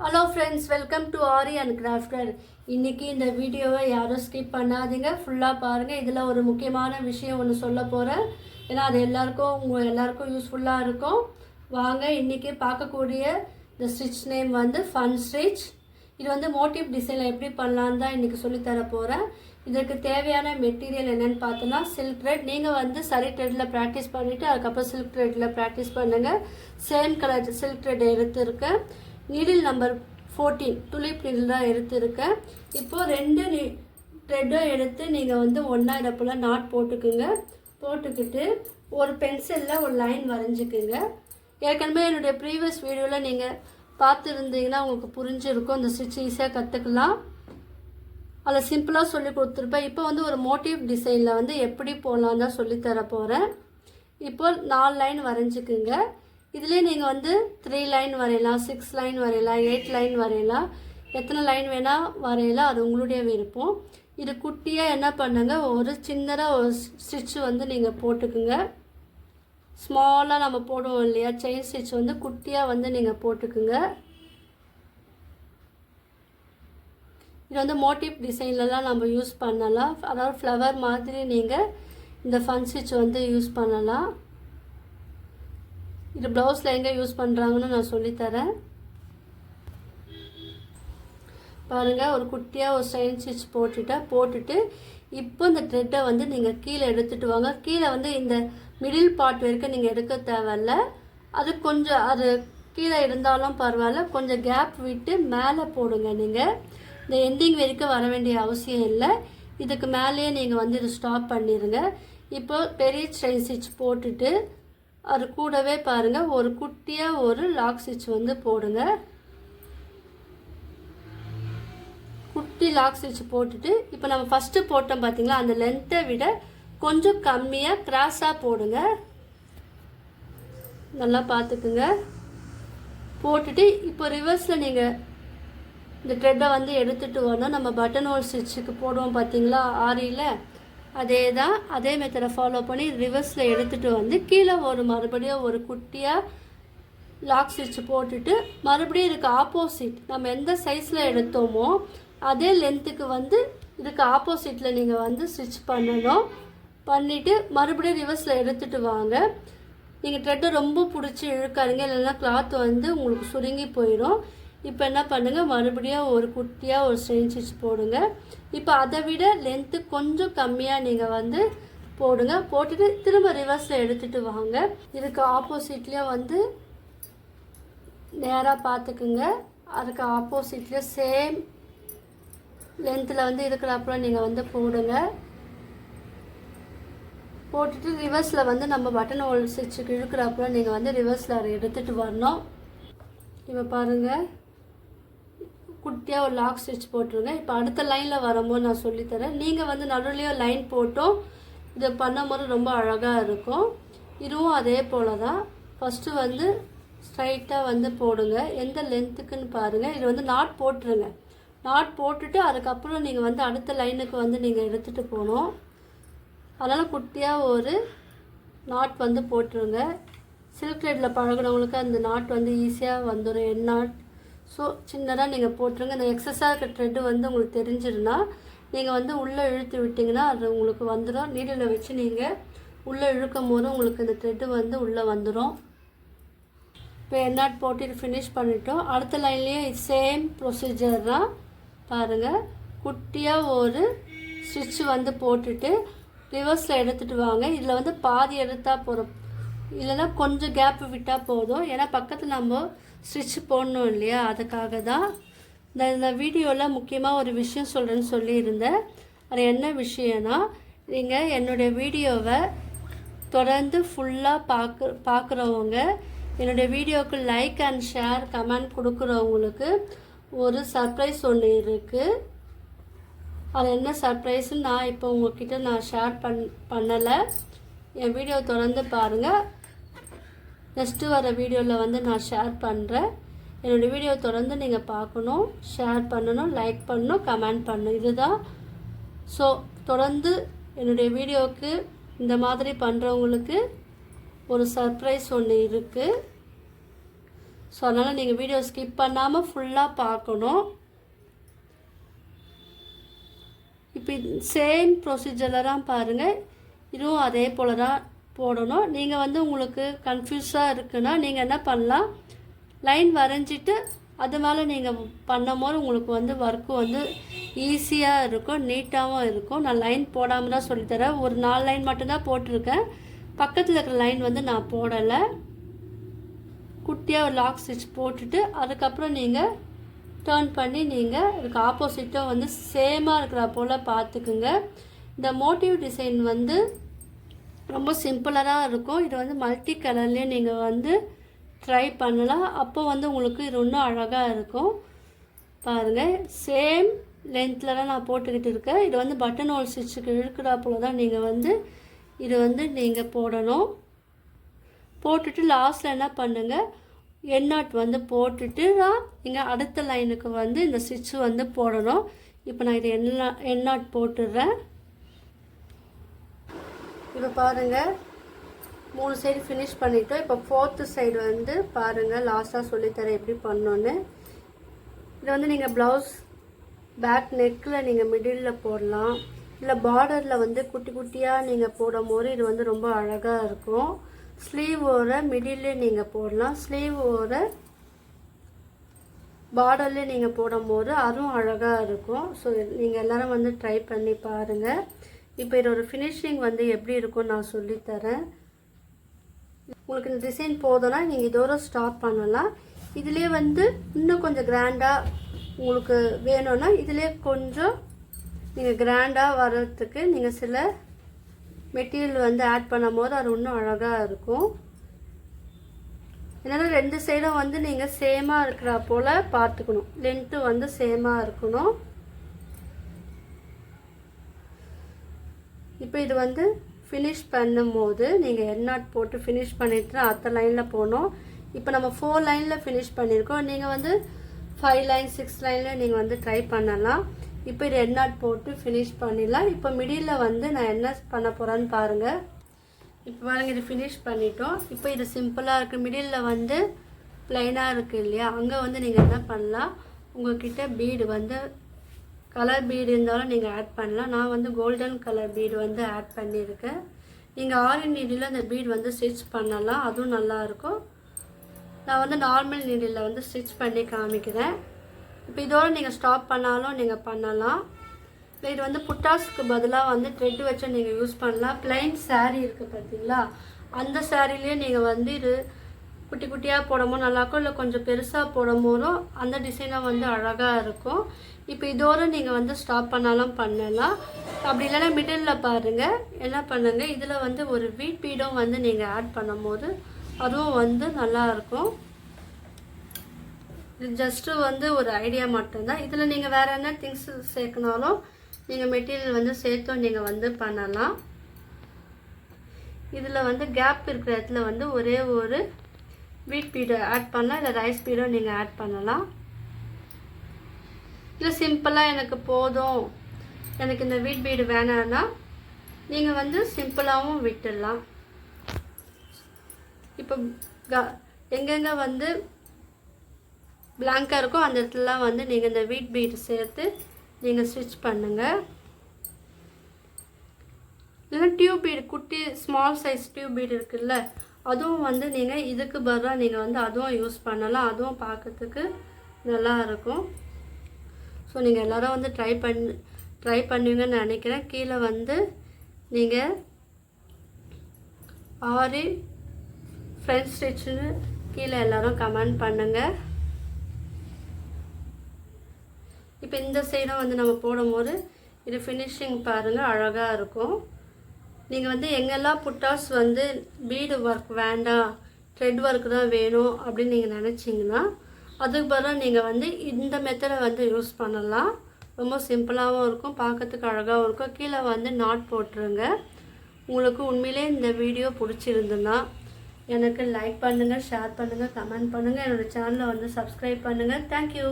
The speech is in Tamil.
Hello friends, welcome to aari and crafter. இன்றைக்கி இந்த வீடியோவை யாரும் ஸ்கிப் பண்ணாதீங்க, ஃபுல்லாக பாருங்கள். இதில் ஒரு முக்கியமான விஷயம் ஒன்று சொல்ல போகிறேன். ஏன்னா அது உங்கள் எல்லாருக்கும் யூஸ்ஃபுல்லாக இருக்கும். வாங்க, இன்றைக்கி பார்க்கக்கூடிய இந்த ஸ்டிச் நேம் வந்து ஃபன் ஸ்டிச். இது வந்து மோட்டிவ் டிசைனில் எப்படி பண்ணலான்னு தான் இன்றைக்கி சொல்லித்தர போகிறேன். இதற்கு தேவையான மெட்டீரியல் என்னென்னு பார்த்தோன்னா சில்க் த்ரெட். நீங்கள் வந்து சரி த்ரெட்டில் ப்ராக்டிஸ் பண்ணிவிட்டு அதுக்கப்புறம் சில்க் த்ரெட்டில் ப்ராக்டிஸ் பண்ணுங்கள். சேம் கலர் சில்க் த்ரெட் எடுத்துருக்கேன். நீடில் நம்பர் 14 துளிப் நீடில் தான் எடுத்துருக்கேன். இப்போது 2 த்ரெட்டும் எடுத்து நீங்கள் வந்து ஒன்றா இதை போல் நாட் போட்டுக்கிட்டு ஒரு பென்சிலில் ஒரு லைன் வரைஞ்சிக்குங்க. ஏற்கனவே என்னுடைய ப்ரீவியஸ் வீடியோவில் நீங்கள் பார்த்துருந்தீங்கன்னா உங்களுக்கு புரிஞ்சிருக்கும். இந்த ஸ்டிச் ஈஸியாக கற்றுக்கலாம். அதில் சிம்பிளாக சொல்லி கொடுத்துருப்பேன். இப்போ வந்து ஒரு மோட்டிவ் டிசைனில் வந்து எப்படி போகலாம் தான் சொல்லித்தர போகிறேன். இப்போ 4 லைன் வரைஞ்சிக்குங்க. இதிலே நீங்கள் வந்து 3 லைன் வரையலாம், 6 லைன் வரையலாம், 8 லைன் வரையலாம். எத்தனை லைன் வேணால் வரையலாம், அது உங்களுடைய விருப்பம். இது குட்டியாக என்ன பண்ணுங்க, ஒரு சின்னதாக ஒரு ஸ்டிச்சு வந்து நீங்கள் போட்டுக்குங்க. ஸ்மாலாக நம்ம போடுவோம் இல்லையா, செயின் ஸ்டிச் வந்து குட்டியாக வந்து நீங்கள் போட்டுக்குங்க. இது வந்து மோட்டிவ் டிசைன்லலாம் நம்ம யூஸ் பண்ணலாம். அதாவது ஃப்ளவர் மாதிரி நீங்கள் இந்த ஃபன் ஸ்டிச் வந்து யூஸ் பண்ணலாம். இது ப்ளவுஸில் எங்கே யூஸ் பண்ணுறாங்கன்னு நான் சொல்லித்தரேன். பாருங்கள், ஒரு குட்டியாக ஒரு செயின் ஸ்டிச் போட்டுட்டு இப்போ இந்த த்ரெட்டை வந்து நீங்கள் கீழே எடுத்துகிட்டு வாங்க. கீழே வந்து இந்த மிடில் பார்ட் வரைக்கும் நீங்கள் எடுக்க தேவையில்ல. அது கொஞ்சம் அது கீழே இருந்தாலும் பரவாயில்ல, கொஞ்சம் கேப் விட்டு மேலே போடுங்க. நீங்கள் இந்த எண்டிங் வரைக்கும் வர வேண்டிய அவசியம் இல்லை. இதுக்கு மேலேயே நீங்கள் வந்து இது ஸ்டாப் பண்ணிடுங்க. இப்போ பெரிய செயின் ஸ்டிச் போட்டுட்டு அது கூடவே பாருங்கள் ஒரு குட்டியாக ஒரு லாக் ஸ்டிச் வந்து போடுங்க. குட்டி லாக் ஸ்டிச் போட்டுட்டு இப்போ நம்ம ஃபஸ்ட்டு போட்டோம் பார்த்தீங்களா, அந்த லென்த்தை விட கொஞ்சம் கம்மியாக கிராஸாக போடுங்க. நல்லா பார்த்துக்குங்க. போட்டுட்டு இப்போ ரிவர்ஸில் நீங்கள் இந்த த்ரெட்டை வந்து எடுத்துகிட்டு வரணும். நம்ம பட்டன் ஹோல் ஸ்டிச்சுக்கு போடுவோம் பார்த்தீங்களா ஆரியில், அதே மெத்தடை ஃபாலோ பண்ணி ரிவர்ஸில் எடுத்துகிட்டு வந்து கீழே மறுபடியும் ஒரு குட்டியாக லாக் ஸ்டிச் போட்டுட்டு மறுபடியும் இதுக்கு ஆப்போசிட் நம்ம எந்த சைஸில் எடுத்தோமோ அதே லென்த்துக்கு வந்து இதுக்கு ஆப்போசிட்டில் நீங்கள் வந்து ஸ்டிச் பண்ணணும். பண்ணிவிட்டு மறுபடியும் ரிவர்ஸில் எடுத்துகிட்டு வாங்க. நீங்கள் த்ரெட்டை ரொம்ப பிடிச்சி இழுக்காருங்க, இல்லைன்னா கிளாத் வந்து உங்களுக்கு சுருங்கி போயிடும். இப்போ என்ன பண்ணுங்கள், மறுபடியும் ஒரு குட்டியாக ஒரு செயின் ஸ்டிச் போடுங்க. இப்போ அதை விட லென்த்து கொஞ்சம் கம்மியாக நீங்கள் வந்து போடுங்க. போட்டுட்டு திரும்ப ரிவர்ஸில் எடுத்துகிட்டு வாங்க. இதுக்கு ஆப்போசிட்லேயே வந்து நேராக பார்த்துக்குங்க. அதுக்கு ஆப்போசிட்லேயே சேம் லென்த்தில் வந்து இருக்கிறப்பறம் நீங்கள் வந்து போடுங்க. போட்டுட்டு ரிவர்ஸில் வந்து நம்ம பட்டன் ஹோல் ஸ்டிச்சுக்கு இழுக்கிறப்பறம் நீங்கள் வந்து ரிவர்ஸில் அதை எடுத்துகிட்டு வரணும். இப்போ பாருங்கள், குட்டியாக ஒரு லாக் ஸ்டிச் போட்டுருங்க. இப்போ அடுத்த லைனில் வரும்போது நான் சொல்லித்தரேன். நீங்கள் வந்து நடுவுலையோ லைன் போட்டோம் இதை பண்ணும்போது ரொம்ப அழகாக இருக்கும். இதுவும் அதே போல் தான். ஃபஸ்ட்டு வந்து ஸ்ட்ரைட்டாக வந்து போடுங்க. எந்த லென்த்துக்குன்னு பாருங்கள். இது வந்து நாட் போட்டுருங்க. நாட் போட்டுட்டு அதுக்கப்புறம் நீங்கள் வந்து அடுத்த லைனுக்கு வந்து நீங்கள் எடுத்துகிட்டு போகணும். அதனால் குட்டியாக ஒரு நாட் வந்து போட்டுருங்க. சில்க் த்ரெட்டில் பழகினவங்களுக்கு அந்த நாட் வந்து ஈஸியாக வந்துடும், என் நாட். ஸோ சின்னதாக நீங்கள் போட்டுருங்க. இந்த எக்ஸஸாக இருக்கிற த்ரெட்டு வந்து உங்களுக்கு தெரிஞ்சிருந்தா நீங்கள் வந்து உள்ளே இழுத்து விட்டிங்கன்னா அது உங்களுக்கு வந்துடும். நீடில் வச்சு நீங்கள் உள்ளே இழுக்கும் போது உங்களுக்கு இந்த த்ரெட்டு வந்து உள்ளே வந்துடும். இப்போ என்னாட் போட்டு ஃபினிஷ் பண்ணிட்டோம். அடுத்த லைன்லேயே சேம் ப்ரொசீஜர் தான். பாருங்கள், குட்டியாக ஒரு ஸ்டிச் வந்து போட்டுட்டு ரிவர்ஸில் எடுத்துகிட்டு வாங்க. இதில் வந்து பாதி எடுத்தால் போகிறோம், இல்லைன்னா கொஞ்சம் கேப் விட்டால் போதும். ஏன்னா பக்கத்தில் நம்ம ஸ்டிச் போடணும் இல்லையா, அதுக்காக தான். இந்த வீடியோவில் முக்கியமாக ஒரு விஷயம் சொல்கிறேன்னு சொல்லியிருந்தேன். அது என்ன விஷயம்னா, நீங்கள் என்னுடைய வீடியோவை தொடர்ந்து ஃபுல்லாக பார்க்குறவங்க, என்னுடைய வீடியோவுக்கு லைக் அண்ட் ஷேர் கமெண்ட் கொடுக்குறவங்களுக்கு ஒரு சர்ப்ரைஸ் ஒன்று இருக்குது. அது என்ன சர்ப்ரைஸ்ன்னு நான் இப்போ உங்கள்கிட்ட நான் ஷேர் பண்ணலை. என் வீடியோ தொடர்ந்து பாருங்கள். நெக்ஸ்ட்டு வர வீடியோவில் வந்து நான் ஷேர் பண்ணுறேன். என்னோடய வீடியோ தொடர்ந்து நீங்கள் பார்க்கணும், ஷேர் பண்ணணும், லைக் பண்ணணும், கமெண்ட் பண்ணணும். இதுதான். ஸோ தொடர்ந்து என்னுடைய வீடியோவுக்கு இந்த மாதிரி பண்ணுறவங்களுக்கு ஒரு சர்ப்ரைஸ் ஒன்று இருக்குது. ஸோ அதனால் நீங்கள் வீடியோ ஸ்கிப் பண்ணாமல் ஃபுல்லாக பார்க்கணும். இப்போ சேம் ப்ரொசீஜரில் தான் பாருங்கள், இதுவும் அதே போல் தான் போடணும். நீங்கள் வந்து உங்களுக்கு கன்ஃபியூஸாக இருக்குன்னா நீங்கள் என்ன பண்ணலாம், லைன் வரைஞ்சிட்டு அது மேலே நீங்கள் பண்ணும்போது உங்களுக்கு வந்து ஒர்க்கு வந்து ஈஸியாக இருக்கும், நீட்டாகவும் இருக்கும். நான் லைன் போடாமல் தான் சொல்லித்தரேன். ஒரு 4 லைன் மட்டும்தான் போட்டிருக்கேன். பக்கத்தில் இருக்கிற லைன் வந்து நான் போடலை. குட்டியாக ஒரு லாக் ஸ்டிச் போட்டுட்டு அதுக்கப்புறம் நீங்கள் டர்ன் பண்ணி நீங்கள் இதுக்கு ஆப்போசிட்டாக வந்து சேமாக இருக்கிற போல் பார்த்துக்குங்க. இந்த மோட்டிவ் டிசைன் வந்து ரொம்ப சிம்பிளாக தான் இருக்கும். இது வந்து மல்டி கலர்லேயே நீங்கள் வந்து ட்ரை பண்ணலாம். அப்போ வந்து உங்களுக்கு இது இன்னும் அழகாக இருக்கும். பாருங்கள், சேம் லென்த்தில் தான் நான் போட்டுக்கிட்டு இருக்கேன். இது வந்து பட்டன் ஹோல் ஸ்டிச்சுக்கு இழுக்கிறா போல் தான் நீங்கள் வந்து இது வந்து நீங்கள் போடணும். போட்டுட்டு லாஸ்ட்டில் என்ன பண்ணுங்கள், என் நாட் வந்து போட்டுட்டு தான் நீங்கள் அடுத்த லைனுக்கு வந்து இந்த ஸ்டிச்சு வந்து போடணும். இப்போ நான் இது என் நாட் போட்டுடுறேன். இப்போ பாருங்கள், 3 சைடு ஃபினிஷ் பண்ணிவிட்டோம். இப்போ 4th சைடு வந்து பாருங்கள், லாஸ்ட்டாக சொல்லித்தரேன் எப்படி பண்ணோன்னு. இதை வந்து நீங்கள் ப்ளவுஸ் பேக் நெக்கில் நீங்கள் மிடில் போடலாம், இல்லை பார்டரில் வந்து குட்டி குட்டியாக நீங்கள் போடும் போது இது வந்து ரொம்ப அழகாக இருக்கும். ஸ்லீவ் ஓர மிடில்லே நீங்கள் போடலாம், ஸ்லீவ் ஓர பார்டர்லேயே நீங்கள் போடும் போது அதுவும் அழகாக இருக்கும். ஸோ நீங்கள் எல்லோரும் வந்து ட்ரை பண்ணி பாருங்கள். இப்போ இதோட ஃபினிஷிங் வந்து எப்படி இருக்கும்னு நான் சொல்லித்தரேன். உங்களுக்கு இந்த டிசைன் போதும்னா நீங்கள் இதோட ஸ்டாப் பண்ணலாம். இதிலே வந்து இன்னும் கொஞ்சம் கிராண்டாக உங்களுக்கு வேணும்னா இதிலே கொஞ்சம் நீங்கள் கிராண்டாக வர்றதுக்கு நீங்கள் சில மெட்டீரியல் வந்து ஆட் பண்ணும் போது அது இன்னும் அழகாக இருக்கும். ஏன்னா 2 சைடும் வந்து நீங்கள் சேமாக இருக்கிற போல் பார்த்துக்கணும். லென்த்து வந்து சேமாக இருக்கணும். இப்போ இது வந்து ஃபினிஷ் பண்ணும்போது நீங்கள் என் நாட் போட்டு ஃபினிஷ் பண்ணிட்டு அடுத்த லைனில் போகணும். இப்போ நம்ம 4 லைனில் ஃபினிஷ் பண்ணியிருக்கோம். நீங்கள் வந்து 5 லைன் 6 லைனில் நீங்கள் வந்து ட்ரை பண்ணலாம். இப்போ இது என் நாட் போட்டு ஃபினிஷ் பண்ணிடலாம். இப்போ மிடில் வந்து நான் என்ன பண்ண போகிறேன்னு பாருங்கள். இப்போ பாருங்கள், இது ஃபினிஷ் பண்ணிட்டோம். இப்போ இது சிம்பிளாக இருக்குது. மிடில் வந்து ப்ளைனாக இருக்குது இல்லையா, அங்கே வந்து நீங்கள் என்ன பண்ணலாம், உங்கள்கிட்ட பீடு வந்து கலர் பீடு இருந்தாலும் நீங்கள் ஆட் பண்ணலாம். நான் வந்து கோல்டன் கலர் பீடு வந்து ஆட் பண்ணியிருக்கேன். நீங்கள் ஆரஞ்சு நீடில் அந்த பீடு வந்து ஸ்டிச் பண்ணலாம், அதுவும் நல்லாயிருக்கும். நான் வந்து நார்மல் நீடில் வந்து ஸ்டிச் பண்ணி காமிக்கிறேன். இப்போ இதோடு நீங்கள் ஸ்டாப் பண்ணாலும் நீங்கள் பண்ணலாம். இது வந்து புட்டாஸ்க்கு பதிலாக வந்து த்ரெட் வச்சு நீங்கள் யூஸ் பண்ணலாம். பிளைன் சாரீ இருக்குது பார்த்தீங்களா, அந்த சாரீலேயே நீங்கள் வந்து இது குட்டி குட்டியாக போடும்போது நல்லாயிருக்கும், இல்லை கொஞ்சம் பெருசாக போடும்போதும் அந்த டிசைனாக வந்து அழகாக இருக்கும். இப்போ இதோடு நீங்கள் வந்து ஸ்டாப் பண்ணாலும் பண்ணலாம். அப்படி இல்லைன்னா மிடில் பாருங்கள் என்ன பண்ணுங்கள், இதில் வந்து ஒரு வீட் பீடும் வந்து நீங்கள் ஆட் பண்ணும்போது அதுவும் வந்து நல்லாயிருக்கும். இது ஜஸ்ட்டு வந்து ஒரு ஐடியா மட்டும்தான். இதில் நீங்கள் வேறு என்ன திங்ஸ் சேர்க்கனாலும் நீங்கள் மெட்டீரியல் வந்து சேர்த்தும் நீங்கள் வந்து பண்ணலாம். இதில் வந்து கேப் இருக்கிற இடத்துல வந்து ஒரே ஒரு வீட் பீடை ஆட் பண்ணலாம், இல்லை ரைஸ் பீடும் நீங்கள் ஆட் பண்ணலாம். இல்லை சிம்பிளாக எனக்கு போதும், எனக்கு இந்த வீட் பீடு வேணான்னா நீங்கள் வந்து சிம்பிளாகவும் விட்டுடலாம். இப்போ எங்கெங்கே வந்து பிளாங்காக இருக்கோ அந்த இடத்துலலாம் வந்து நீங்கள் இந்த வீட் பீடு சேர்த்து நீங்கள் ஸ்டிச் பண்ணுங்கள். இல்லைன்னா டியூப் பீடு, குட்டி ஸ்மால் சைஸ் டியூப் பீடு இருக்குல்ல, அதுவும் வந்து நீங்கள் இதுக்கு பதிலாக நீங்கள் வந்து அதுவும் யூஸ் பண்ணலாம். அதுவும் பார்க்கறதுக்கு நல்லா இருக்கும். ஸோ நீங்கள் எல்லோரும் வந்து ட்ரை பண்ணுவீங்கன்னு நினைக்கிறேன். கீழே வந்து நீங்கள் ஆரி ஃப்ரெண்ட் ஸ்டிச்சுன்னு கீழே எல்லோரும் கமெண்ட் பண்ணுங்கள். இப்போ இந்த சைடும் வந்து நம்ம போடும்போது இது ஃபினிஷிங் பாருங்கள் அழகாக இருக்கும். நீங்கள் வந்து எங்கெல்லாம் புட்டாஸ் வந்து பீடு ஒர்க் வேண்டாம், த்ரெட் ஒர்க் தான் வேணும் அப்படின்னு நீங்கள் நினச்சிங்கன்னா அதுக்கு பதிலாக நீங்கள் வந்து இந்த மெத்தடை வந்து யூஸ் பண்ணலாம். ரொம்ப சிம்பிளாகவும் இருக்கும், பார்க்கறதுக்கு அழகாகவும் இருக்கும். கீழே வந்து நாட் போட்டுருங்க. உங்களுக்கு உண்மையிலே இந்த வீடியோ பிடிச்சிருந்துன்னா எனக்கு லைக் பண்ணுங்கள், ஷேர் பண்ணுங்கள், கமெண்ட் பண்ணுங்கள். என்னோடய சேனலை வந்து சப்ஸ்கிரைப் பண்ணுங்கள். தேங்க்யூ.